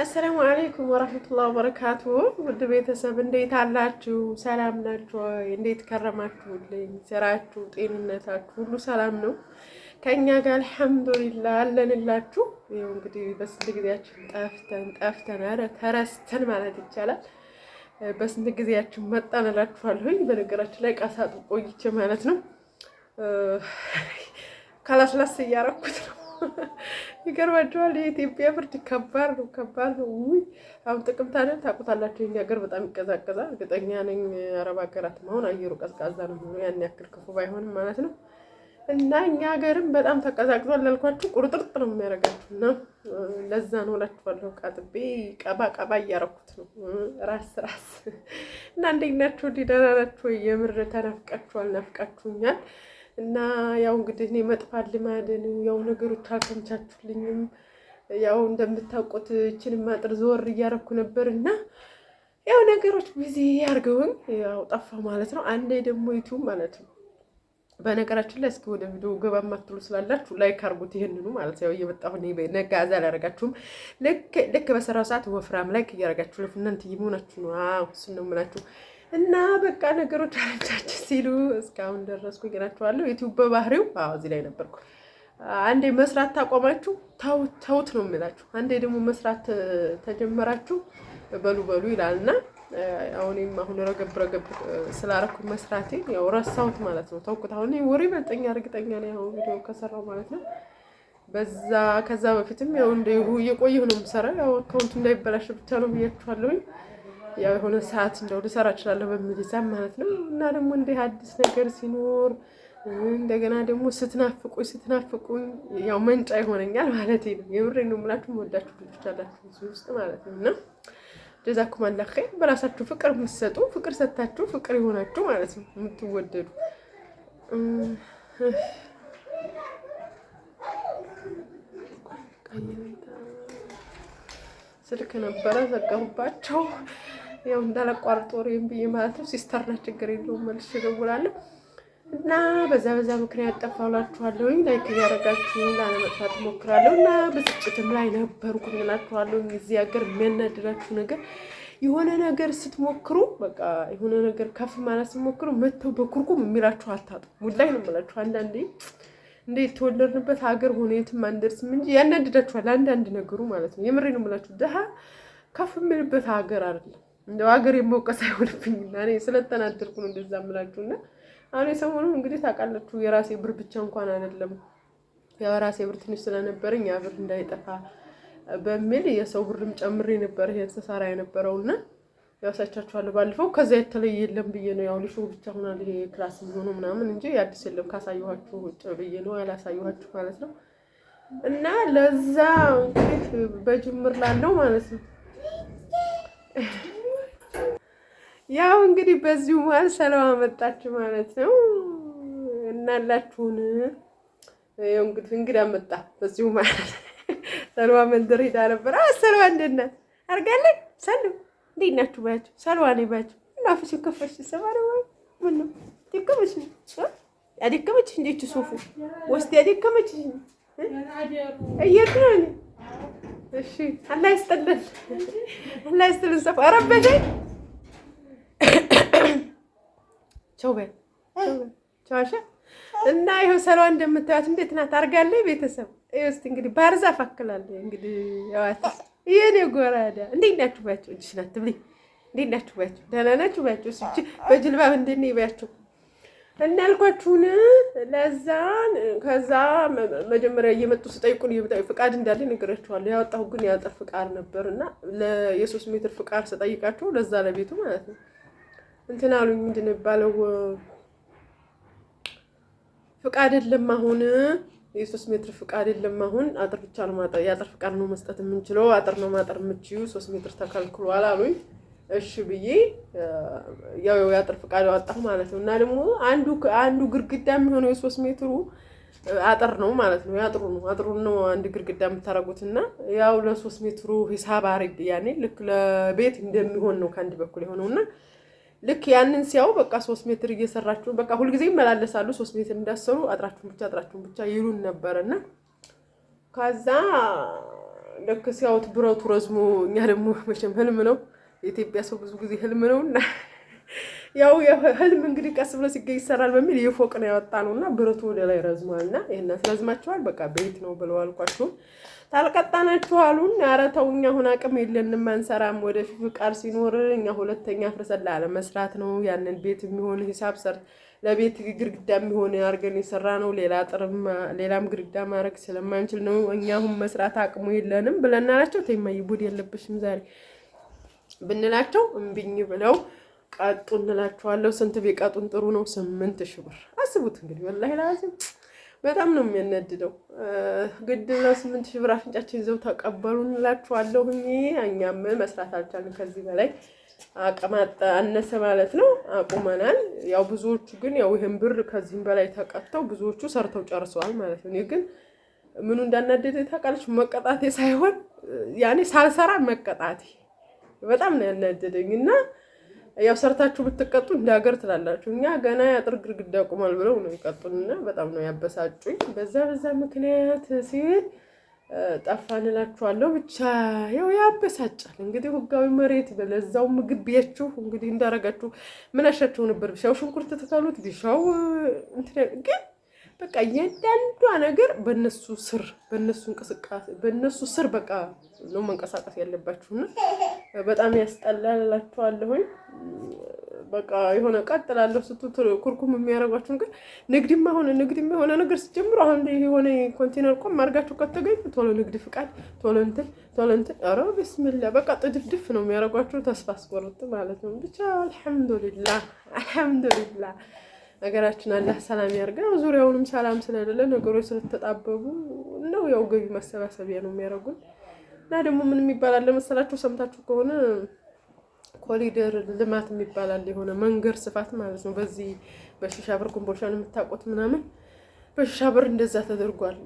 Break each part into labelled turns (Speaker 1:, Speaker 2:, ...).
Speaker 1: አሰላሙ አለይኩም ወራህመቱላሂ ወበረካቱ። ውድ ቤተሰብ እንዴት አላችሁ? ሰላም ናችሁ? እንዴት ከረማችሁልኝ? ስራችሁ፣ ጤንነታችሁ ሁሉ ሰላም ነው? ከኛ ጋር አልሐምዱሊላህ አለንላችሁ። ይኸው እንግዲህ በስንት ጊዜያችን ጠፍተን ኧረ ተረስተን ማለት ይቻላል። በስንት ጊዜያችን መጣን እላችኋለሁኝ። በነገራችን ላይ ቃሳጡ ቆይቼ ማለት ነው ካላስላስ እያረኩት ነው። ይገርማችኋል። የኢትዮጵያ ብርድ ከባድ ነው። ውይ አሁን ጥቅምት አይደል? ታውቁታላችሁ። የኛ ሀገር በጣም ይቀዛቀዛል። እርግጠኛ ነኝ አረብ ሀገራትም አሁን አየሩ ቀዝቃዛ ነው የሚሆነው፣ ያን ያክል ክፉ ባይሆንም ማለት ነው። እና እኛ ሀገርም በጣም ተቀዛቅዟል ላልኳችሁ ቁርጥርጥ ነው የሚያደርጋችሁ እና ለዛ ነው እላችኋለሁ። ቃጥቤ ቀባ እያረኩት ነው ራስ እና እንዴት ናችሁ? ደህና ናችሁ? የምር ተናፍቃችኋል፣ ናፍቃችሁኛል። እና ያው እንግዲህ እኔ መጥፋት ልማድ ነው። ያው ነገሮች አልተመቻቹልኝም። ያው እንደምታውቁት እችንም አጥር ዘወር እያረኩ ነበር እና ያው ነገሮች ቢዚ አድርገውኝ ያው ጠፋ ማለት ነው። አንዴ ደግሞ ዩቲዩብ ማለት ነው። በነገራችን ላይ እስኪ ወደ ቪዲዮ ገባ ማትሉ ስላላችሁ ላይክ አድርጉት። ይሄንኑ ማለት ያው እየመጣሁ እኔ ነጋ አዛ አላረጋችሁም። ልክ በሰራው ሰዓት ወፍራም ላይክ እያረጋችሁ ለፍናንት ይሞናችሁ ነው። አዎ እሱን ነው የምላችሁ። እና በቃ ነገሮች አለቻች ሲሉ እስካሁን ደረስኩኝ እላችኋለሁ። ዩቲዩብ በባህሪው እዚህ ላይ ነበርኩ። አንዴ መስራት ታቆማችሁ ተውት ነው የምላችሁ። አንዴ ደግሞ መስራት ተጀመራችሁ በሉ ይላልና አሁንም አሁን ረገብ ስላረኩኝ መስራቴ ያው ረሳሁት ማለት ነው። ተውኩት። አሁን ወሬ በልጠኛ እርግጠኛ ነኝ አሁን ቪዲዮ ከሰራው ማለት ነው። ከዛ በፊትም ያው እንደው እየቆየሁ ነው የምሰራው። ያው አካውንቱ እንዳይበላሽ ብቻ ነው ብያችኋለሁኝ። ያው የሆነ ሰዓት እንደው ልሰራ እችላለሁ በሚል ሂሳብ ማለት ነው። እና ደግሞ እንደ አዲስ ነገር ሲኖር እንደገና ደግሞ ስትናፍቁኝ ያው መንጫ ይሆነኛል ማለት ነው። የምሬን ነው የምላችሁ። ወዳችሁ ልጆች አላችሁ እዚህ ውስጥ ማለት ነው። እና ጀዛኩም አላህ ኸይር። በራሳችሁ ፍቅር የምትሰጡ ፍቅር ሰጣችሁ ፍቅር ይሆናችሁ ማለት ነው። የምትወደዱ ስልክ ነበረ ዘጋሁባቸው። ያው እንዳላቋርጥ ወሬም ብዬ ማለት ነው። ሲስተር ናት፣ ችግር የለውም መልሼ እደውላለሁ። እና በዛ ምክንያት ጠፋሁላችኋለሁ። ላይክ እያደረጋችሁ ላለመጥፋት እሞክራለሁ። እና ብስጭትም ላይ ነበርኩኝ እላችኋለሁ። እዚህ ሀገር የሚያናድዳችሁ ነገር የሆነ ነገር ስትሞክሩ በቃ የሆነ ነገር ከፍ ማለት ስትሞክሩ መተው በኩርኩም የሚላችሁ አታጡ። ሙላይ ነው የምላችሁ። አንዳንዴ እንደ የተወለድንበት ሀገር ሆነ የትም አንደርስም እንጂ ያናድዳችኋል አንዳንድ ነገሩ ማለት ነው። የምሬ ነው የምላችሁ። ድሀ ከፍ የምልበት ሀገር አይደለም። እንደው ሀገር የመውቀስ አይሆንብኝና እኔ ስለተናደርኩ ነው እንደዛ የምላችሁና አሁን ሰሞኑን እንግዲህ ታውቃላችሁ የራሴ ብር ብቻ እንኳን አይደለም ያው ራሴ ብር ትንሽ ስለነበረኝ ያ ብር እንዳይጠፋ በሚል የሰው ብርም ጨምሬ ነበር ይሄን ተሳራ የነበረውና ያው ሳቻችኋለሁ ባለፈው። ከዛ የተለየ የለም ብዬ ነው ያው ልሹ ብቻ ሆናል ይሄ ክላስ ሆኖ ምናምን እንጂ አዲስ የለም። ካሳየኋችሁ ውጭ ብዬ ነው ያላሳየኋችሁ ማለት ነው። እና ለዛ እንግዲህ በጅምር ላለው ማለት ነው። ያው እንግዲህ በዚሁ መሀል ሰለዋ መጣች ማለት ነው። እናላችሁን ያው እንግዲህ እንግዳ መጣ በዚሁ መሀል ሰለዋ መንደር ሄዳ ነበር። ሰለዋ እንዴት ናት? አርጋለች ሰሉ እንዴት ናችሁ ባያችሁ? ሰለዋ ነኝ ባያችሁ። እና አፍሽ ከፈሽ ሰማረ ወይ ምን ነው ትከመች አዲከመች እንዴት ሶፉ ወስቲ አዲከመች እየከነ እሺ አላህ ይስጥልን ሰፋ አረበሸኝ ቻውሻ እና ይኸው ሰለዋ እንደምታዩት እንዴት ናት? አርጋለች ቤተሰብ እስቲ እንግዲህ ባርዛ ፈክላለ እንግዲህ ያዋት የኔ ጎራዳ እንዴት ናችሁ ባያችሁ? እሺ ናት ብሊ እንዴት ናችሁ ባያችሁ? ደህና ናችሁ ባያችሁ? እሺ በጅልባብ እንደኔ ባያችሁ እና ያልኳችሁን ለዛን ከዛ መጀመሪያ እየመጡ ስጠይቁን እየመጣው ፍቃድ እንዳለ ነገራችኋለሁ። ያወጣሁ ግን ያጠር ፍቃድ ነበርና ለ3 ሜትር ፍቃድ ስጠይቃችሁ ለዛ ለቤቱ ማለት ነው እንትን አሉኝ። ምንድን ነው የሚባለው? ፍቃድ የለም አሁን የ3 ሜትር ፍቃድ የለም አሁን አጥር ብቻ ነው ማጠር፣ የአጥር ፍቃድ ነው መስጠት የምንችለው፣ አጥር ነው ማጠር የምትችዩ 3 ሜትር ተከልክሏል አሉኝ። እሺ ብዬ ያው የአጥር ፍቃድ አወጣሁ ማለት ነው። እና ደግሞ አንዱ ግርግዳ የሚሆነው የ3 ሜትሩ አጥር ነው ማለት ነው። አጥሩ ነው አንድ ግርግዳ የምታረጉትና ያው ለ3 ሜትሩ ሂሳብ አርግ ያኔ ልክ ለቤት እንደሚሆን ነው ከአንድ በኩል የሆነውና ልክ ያንን ሲያው በቃ 3 ሜትር እየሰራችሁ በቃ ሁሉ ጊዜ ይመላለሳሉ 3 ሜትር እንዳሰሩ አጥራችሁን ብቻ ይሉን ነበርና ከዛ ልክ ሲያዩት ብረቱ ረዝሞ እኛ ደግሞ መቼም ህልም ነው የኢትዮጵያ ሰው ብዙ ጊዜ ህልም ነውና ያው ህልም እንግዲህ ቀስ ብሎ ሲገኝ ይሰራል በሚል የፎቅ ነው ያወጣነውና ብረቱ ወደ ላይ ረዝሟልና ይሄን አስረዝማችኋል በቃ ቤት ነው ብለው አልኳችሁ ታልቀጣናችሁ አሉን ኧረ ተው እኛ አሁን አቅም የለንም አንሰራም ወደፊት ፍቃድ ሲኖር እኛ ሁለተኛ ፍርሰላ ለመስራት ነው ያንን ቤት የሚሆን ሂሳብ ሰር ለቤት ግድግዳ የሚሆን አርገን የሰራ ነው ሌላም ግድግዳ ማድረግ ስለማንችል ነው እኛ አሁን መስራት አቅሙ የለንም ብለናላችሁ ተይማይ ቡድ የለብሽም ዛሬ ብንላቸው እምቢኝ ብለው ቀጡ እንላችኋለሁ ስንት ቢቀጡን ጥሩ ነው 8000 ብር አስቡት እንግዲህ ወላሂ ላዚም በጣም ነው የሚያነድደው ግድ ነው 8000 ብር አፍንጫችን ይዘው ተቀበሉን እንላችኋለሁ እኛም መስራት አልቻልን ከዚህ በላይ አቀማጣ አነሰ ማለት ነው አቁመናል ያው ብዙዎቹ ግን ያው ይሄን ብር ከዚህም በላይ ተቀጣው ብዙዎቹ ሰርተው ጨርሰዋል ማለት ነው ግን ምኑ እንዳናደደ ታውቃለች መቀጣቴ ሳይሆን ያኔ ሳልሰራ መቀጣቴ በጣም ነው ያናደደኝና ያው ሰርታችሁ ብትቀጡ እንዳገር ትላላችሁ እኛ ገና ያጥር ግድግዳ ቆማል ብለው ነው ይቀጡና በጣም ነው ያበሳጩኝ በዛ ምክንያት ሲል ጠፋንላችኋለሁ ብቻ ያው ያበሳጫል እንግዲህ ህጋዊ መሬት በለዛው ምግብ ቤያችሁ እንግዲህ እንዳረጋችሁ ምን አሻችሁ ነበር ቢሻው ሽንኩርት ተታሉት ቢሻው ግን በቃ እያንዳንዷ ነገር በእነሱ ስር በእነሱ እንቅስቃሴ በእነሱ ስር በቃ ነው መንቀሳቀስ ያለባችሁና በጣም ያስጠላላችኋለሁኝ በቃ የሆነ ቀጥላለሁ ስትቱ ኩርኩም የሚያረጋችሁ ነገር ንግድም የሆነ ነገር ሲጀምሩ አሁን የሆነ ኮንቴነር ቆም አድርጋችሁ ከተገኙ ቶሎ ንግድ ፍቃድ ቶሎ እንትን ኧረ ቢስሚላህ በቃ ጥድፍድፍ ነው የሚያረጋችሁ ተስፋ አስቆርጥ ማለት ነው ብቻ አልሐምዱሊላህ ነገራችን አላህ ሰላም ያርጋ ዙሪያውንም ሰላም ስለሌለ ነገሮች ስለተጣበቡ ነው ያው ገቢ ማሰባሰቢያ ነው የሚያረጉን እና ደግሞ ምን የሚባል ለመሰላችሁ ሰምታችሁ ከሆነ ኮሪደር ልማት የሚባል የሆነ መንገር ስፋት ማለት ነው በዚህ በሽሻ ብር ኮምቦልቻን የምታቆት ምናምን በሽሻ ብር እንደዛ ተደርጓል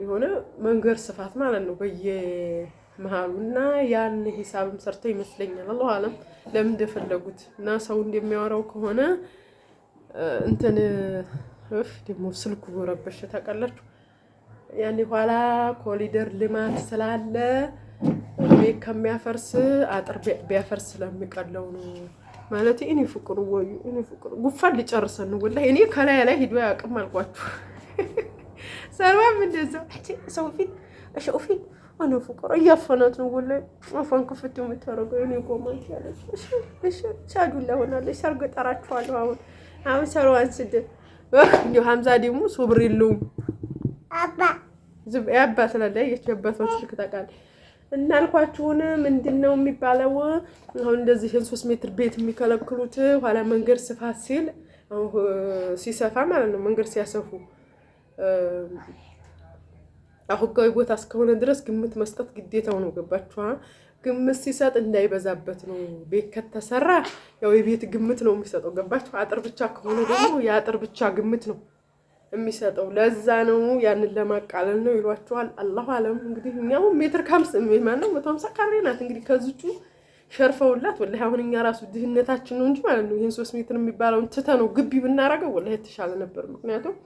Speaker 1: የሆነ መንገር ስፋት ማለት ነው በየመሃሉና ያን ሂሳብም ሰርተው ይመስለኛል አላህ አለም ለምን እንደፈለጉት እና ሰው እንደሚያወራው ከሆነ እንትን ደግሞ ስልኩ ወረበሽ ታውቃላችሁ ያኔ ኋላ ኮሪደር ልማት ስላለ ቤት ከሚያፈርስ አጥር ቢያፈርስ ስለሚቀለው ነው ማለት እኔ ፍቅሩ ጉፋን ሊጨርሰን ነው ወላሂ እኔ ከላይ ሄዶ ያቅም አልኳችሁ ሰላም እንደዛው ሰው ፊት እሺ انا ፍቅሩ እያፈናት ነው ወላሂ አፋን ከፍቶ የምታረገው እኔ ቆማት ያለች እሺ ሻዱላ ሆናለች ሰርግ ጠራችኋለሁ አሁን ሰሯን ስድ እንዲሁ ሐምዛ ደግሞ ሶብር የለውም አባ ስለላይ የቸበት ወስልክ ታቃል እናልኳችሁን ምንድነው የሚባለው አሁን እንደዚህ 3 ሜትር ቤት የሚከለክሉት ኋላ መንገድ ስፋት ሲል ሲሰፋ ማለት ነው መንገድ ሲያሰፉ አሁጋዊ ቦታ እስከሆነ ድረስ ግምት መስጠት ግዴታው ነው ገባችኋ ግምት ሲሰጥ እንዳይበዛበት ነው ቤት ከተሰራ ያው የቤት ግምት ነው የሚሰጠው ገባችሁ አጥር ብቻ ከሆነ ደግሞ የአጥር ብቻ ግምት ነው የሚሰጠው ለዛ ነው ያንን ለማቃለል ነው ይሏቸዋል አላሁ አለም እንግዲህ እኛው ሜትር ካምስ ማለት ነው 150 ካሬ ናት እንግዲህ ከዝጩ ሸርፈውላት ወላሂ አሁን እኛ ራሱ ድህነታችን ነው እንጂ ማለት ነው ይሄን 3 ሜትር የሚባለውን ትተነው ግቢ ብናረገው ወላሂ የተሻለ ነበር ምክንያቱም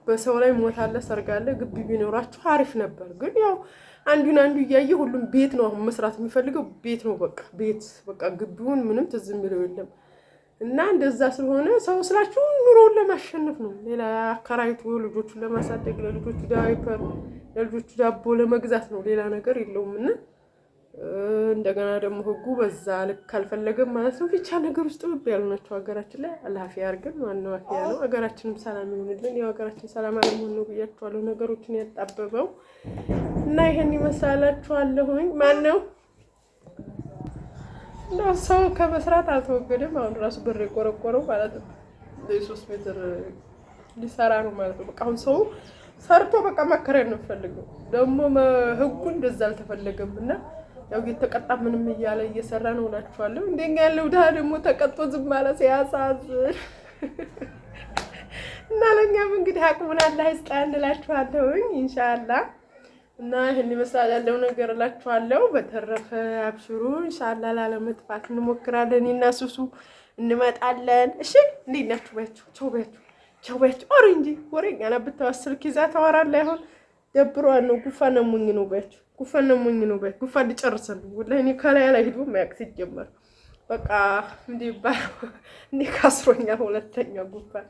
Speaker 1: በሰው ላይ ሞት አለ ሰርግ አለ ግቢ ቢኖራችሁ አሪፍ ነበር ግን ያው አንዱ እያየ ሁሉም ቤት ነው አሁን መስራት የሚፈልገው ቤት ነው በቃ ግቢውን ምንም ትዝም ይለው የለም እና እንደዛ ስለሆነ ሰው ስላችሁ ኑሮውን ለማሸነፍ ነው ሌላ አከራይቱ ልጆቹን ለማሳደግ ለልጆቹ ዳይፐር ለልጆቹ ዳቦ ለመግዛት ነው ሌላ ነገር የለውምና እንደገና ደግሞ ህጉ በዛ ልክ ካልፈለገም ማለት ነው ብቻ ነገር ውስጥ ብብ ያልናቸው ሀገራችን ላይ አላህ ያርገን ማነው አፊያ ነው ሀገራችንም ሰላም ይሁንልን ያው ሀገራችን ሰላም አለመሆን ነው ብያችኋለሁ ነገሮችን ያጣበበው እና ይሄን ይመስላችኋለሁኝ ማነው ሰው ከመስራት አልተወገደም አሁን ራሱ ብር የቆረቆረው ማለት ነው ለ3 ሜትር ሊሰራ ነው ማለት ነው በቃ አሁን ሰው ሰርቶ በቃ ማከራየት ነው ፈልገው ደግሞ ህጉ እንደዛ አልተፈለገምና ያው የተቀጣ ምንም እያለ እየሰራ ነው እላችኋለሁ እንደኛ ያለው ዳ ደግሞ ተቀጥቶ ዝም ማለት ያሳዝን እና ለኛም እንግዲህ አቅሙን አላህ ይስጣን እላችኋለሁ ኢንሻአላህ እና ይሄን ይመስላል ያለው ነገር እላችኋለሁ በተረፈ አብሽሩ ኢንሻአላህ ላለመጥፋት እንሞክራለን እና ሱሱ እንመጣለን እሺ እንዴት ናችሁ ባያችሁ ቻው ባያችሁ ኦሬንጂ ወሬኛ ነብታው ስልክ ይዛ ታወራለህ ይሆን ደብሯን ነው ጉፋን አሞኝ ነው ባያችሁ ጉፋን አሞኝ ነው ባያችሁ ጉፋን ሊጨርሰን ነው ወላሂ እኔ ከላይ ላይ ሄዶ ማያክስ ይጀመር በቃ እንዴ ካስሮኛል ሁለተኛ ጉፋን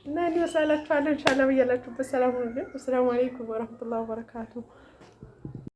Speaker 1: እና እኔ ወሳላችኋለሁ ኢንሻአላህ በያላችሁበት ሰላም ሁኑ። አሰላሙ አለይኩም ወራህመቱላሂ ወበረካቱ